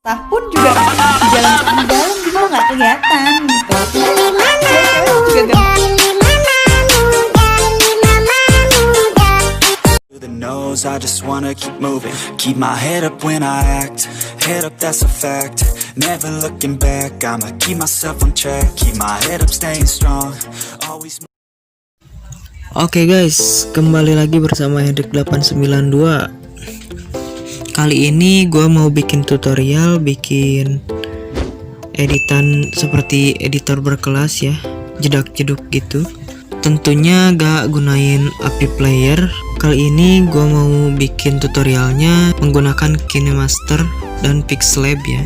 Tahun juga jalan di dalam juga nggak kelihatan gitu. Cewek-cewek juga gampang. The nose, I just wanna keep moving. Keep my head up when I act. Head up, that's a fact. Never looking back. I'ma keep myself on track. Keep my head up, staying strong. Always. Oke guys, kembali lagi bersama Jedug 892. Kali ini gue mau bikin tutorial, bikin editan seperti editor berkelas ya, jedag-jedug gitu. Tentunya gak gunain API player. Kali ini gue mau bikin tutorialnya menggunakan Kinemaster dan Pixlab ya.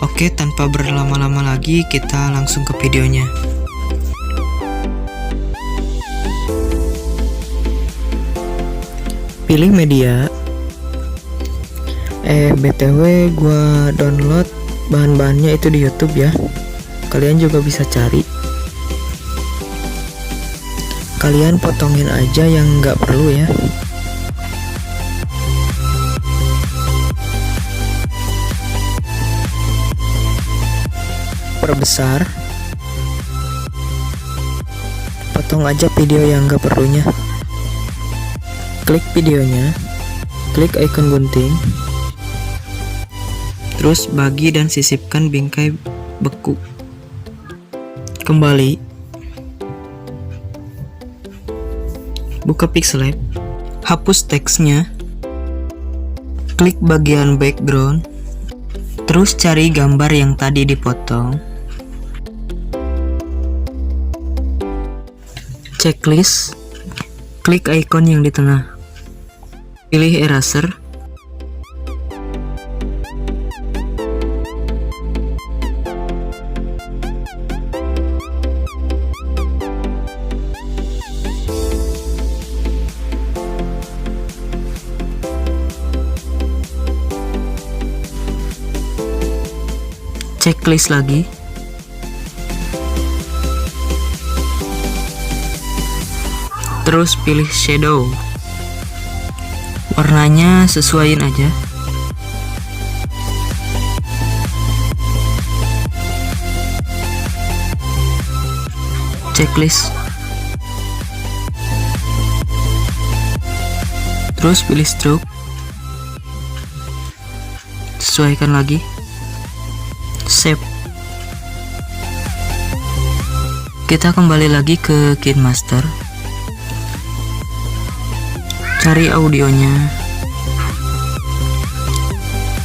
Oke, tanpa berlama-lama lagi kita langsung ke videonya. Pilih media. BTW gua download bahan-bahannya itu di YouTube ya. Kalian juga bisa cari. Kalian potongin aja yang nggak perlu ya. Perbesar. Potong aja video yang nggak perlunya. Klik videonya, klik icon gunting, terus bagi dan sisipkan bingkai beku. Kembali, buka Pixlab, hapus teksnya, klik bagian background, terus cari gambar yang tadi dipotong. Checklist, klik icon yang di tengah. Pilih eraser. Checklist lagi. Terus pilih shadow. Warnanya sesuaiin aja. Checklist. Terus pilih stroke. Sesuaikan lagi. Save. Kita kembali lagi ke Kinemaster. Cari audionya.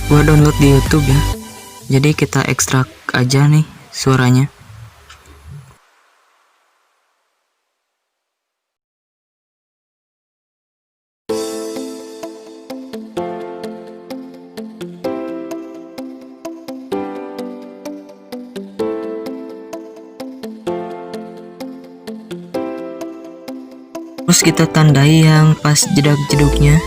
Gua download di YouTube ya. Jadi kita ekstrak aja nih suaranya. Terus kita tandai yang pas jedag-jedugnya.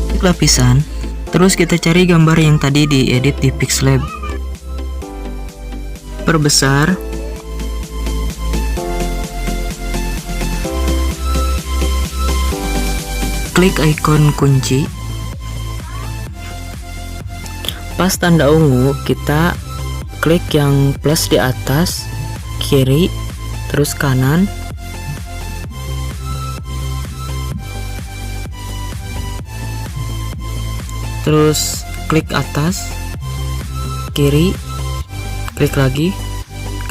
Klik lapisan. Terus kita cari gambar yang tadi diedit di Pixlab. Perbesar. Klik icon kunci. Pas tanda ungu kita klik yang plus di atas, kiri, terus kanan. Terus klik atas, kiri, klik lagi,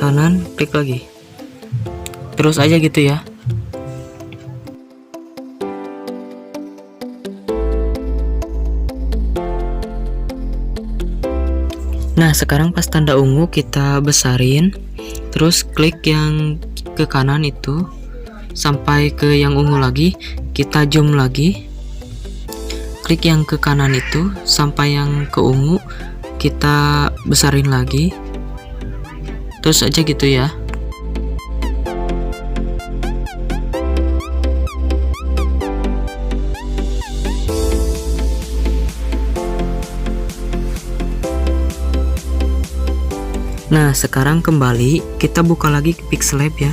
kanan, klik lagi. Terus aja gitu ya. Nah, sekarang pas tanda ungu kita besarin, terus klik yang ke kanan itu sampai ke yang ungu lagi, kita zoom lagi. Klik yang ke kanan itu sampai yang ke ungu, kita besarin lagi. Terus aja gitu ya. Nah, sekarang kembali kita buka lagi Pixel Lab ya.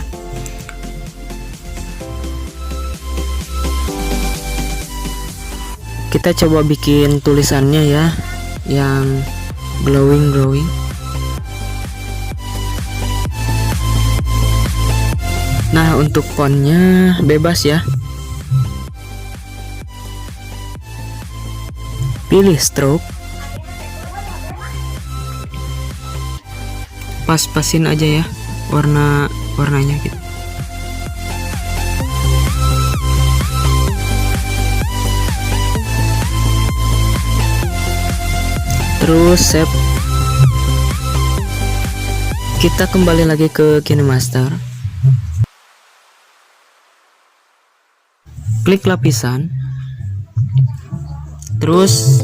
Kita coba bikin tulisannya ya, yang glowing. Nah, untuk fontnya bebas ya. Pilih stroke. Pas-pasin aja ya warnanya gitu. Terus save. Kita kembali lagi ke Kinemaster. Klik lapisan. Terus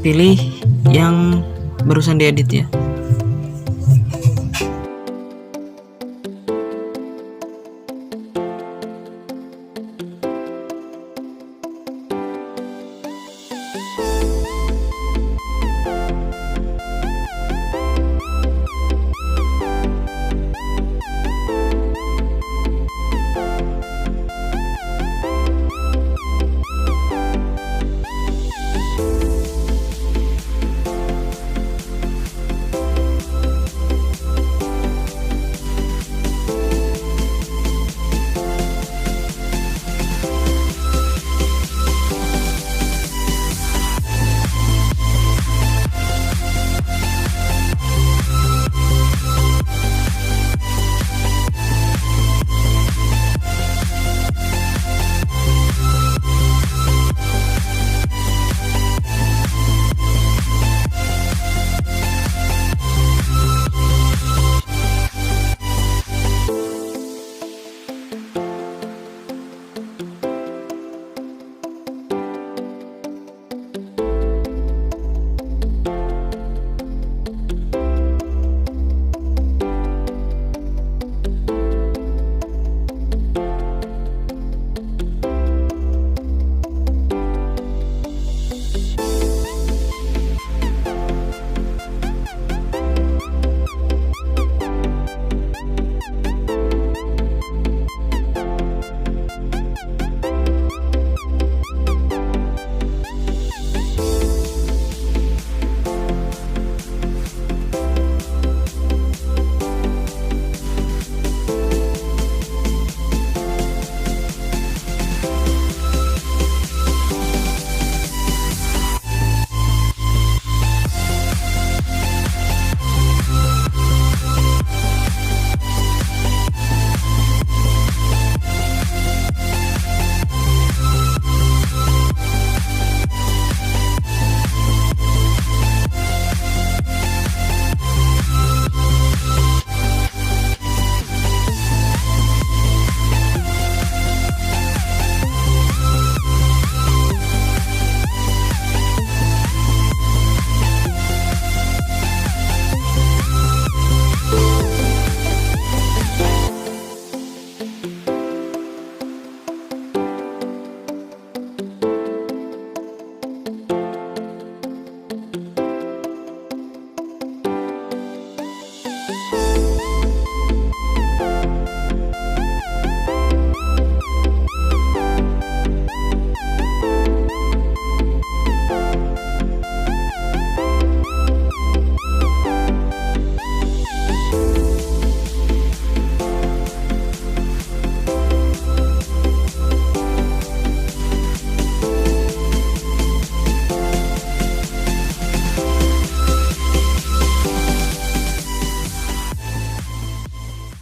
pilih yang barusan diedit ya.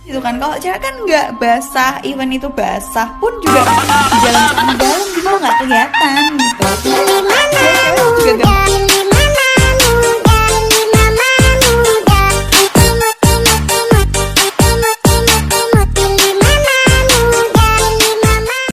Gitu kan, kalau cewek kan nggak basah, even itu basah pun juga di dalam juga nggak kelihatan gitu. Cewek juga gampang